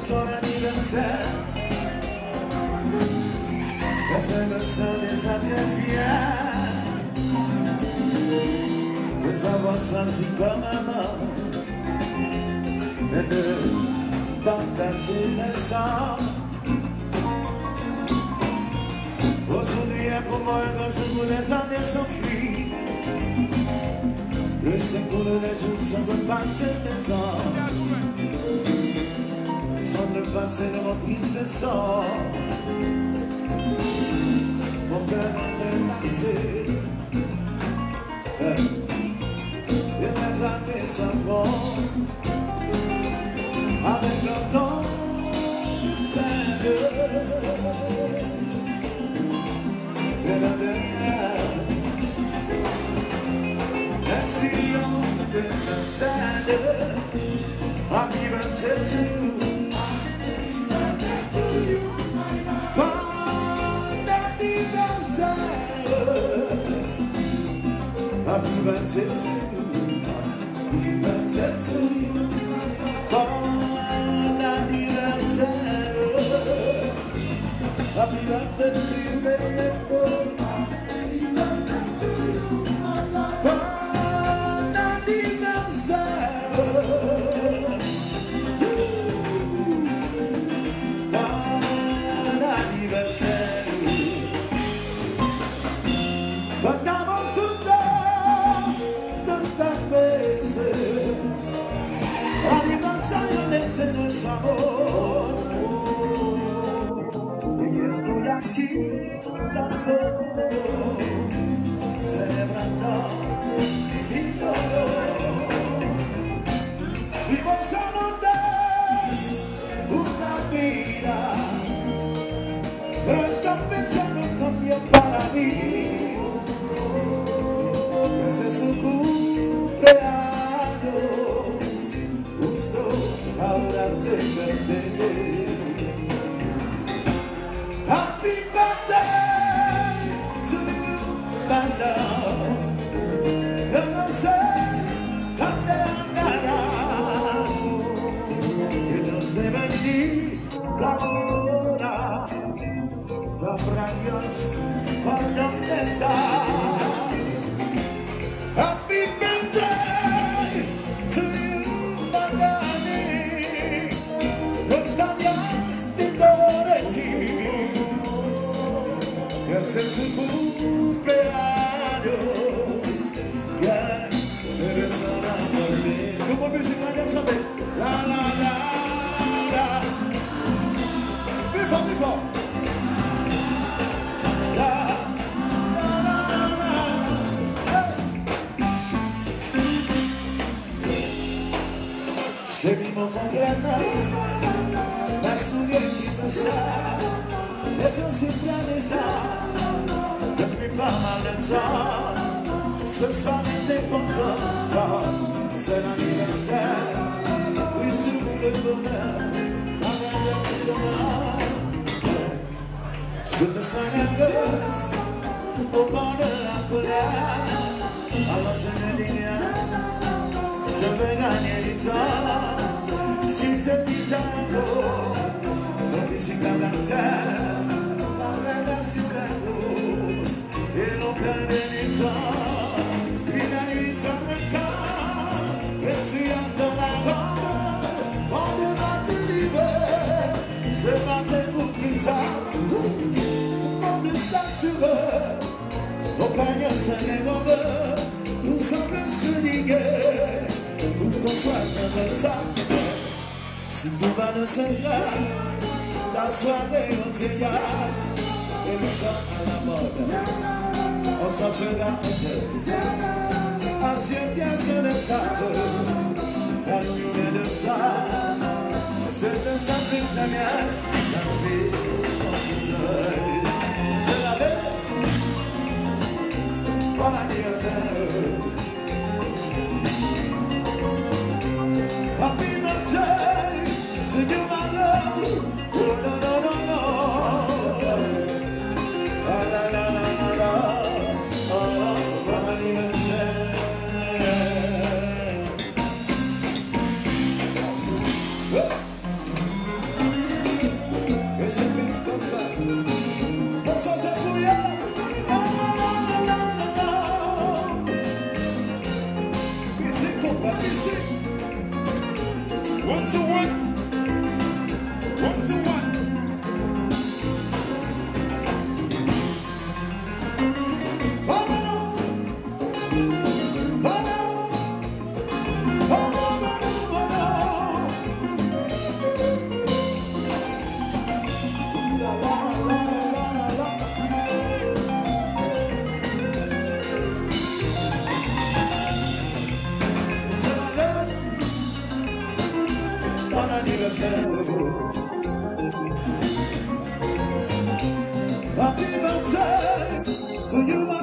Ton anniversaire, je me sens déjà bien fier de t'avoir choisi comme amante et de partager tes sangs. Aujourd'hui est pour moi un grand jour où les années s'enfuient. Le secours de les jours sans repasser les ans. Sans le passé de mon triste sort, mon cœur est lassé et mes années s'en vont avec leur nom peine. C'est la dernière. Merci de la scène. Happy birthday to you. Happy birthday to you, happy birthday to you, bon anniversaire. Happy birthday to you, baby, bon anniversaire. Bon anniversaire. Aniversario de sabor y estoy aquí tan solo celebrando mi dolor. Vivos amantes una vida, pero esta fecha no cambió para mí. Ese es su cumpleaños, justo ahora te veré. Happy birthday to you, my love. Yo no sé dónde andarás, que Dios te bendiga ahora. Sabrá Dios por dónde estás. Happy birthday to you, my darling. No extrañas de ti. Ese es su cumpleaños. Ya eres una mujer. Como música de saber. La la la la. Before, before. La la la la. C'est vivant mon cumpleaños, la souillée qui me sert, les yeux sincronisés, depuis pas mal de temps, ce soir était content, c'est l'anniversaire, oui c'est le bonheur, avec un petit bonheur, je te sens nerveuse, au bord de la colère, alors je me dis bien, je vais gagner du temps. Si je dis un mot, mon physique à la terre, la relation sur la rose, et l'on perd du temps. Il a eu tant de cas, et tu as dans la bande, on devra te libérer. Ce matin ou plus tard, mon message sur eux, mon panier se lève, nous semble se liguer. Pour qu'on soit dans le temps, si tout va de se faire, la soirée au théâtre et le temps à la mode, on s'en fera un deuil. Adieu bien sur le château, la lumière de ça, c'est de ça que ça vient, merci, on Eso se murió. Y sí, compa, y sí. 1 to 1. 1 to 1. Happy birthday to you.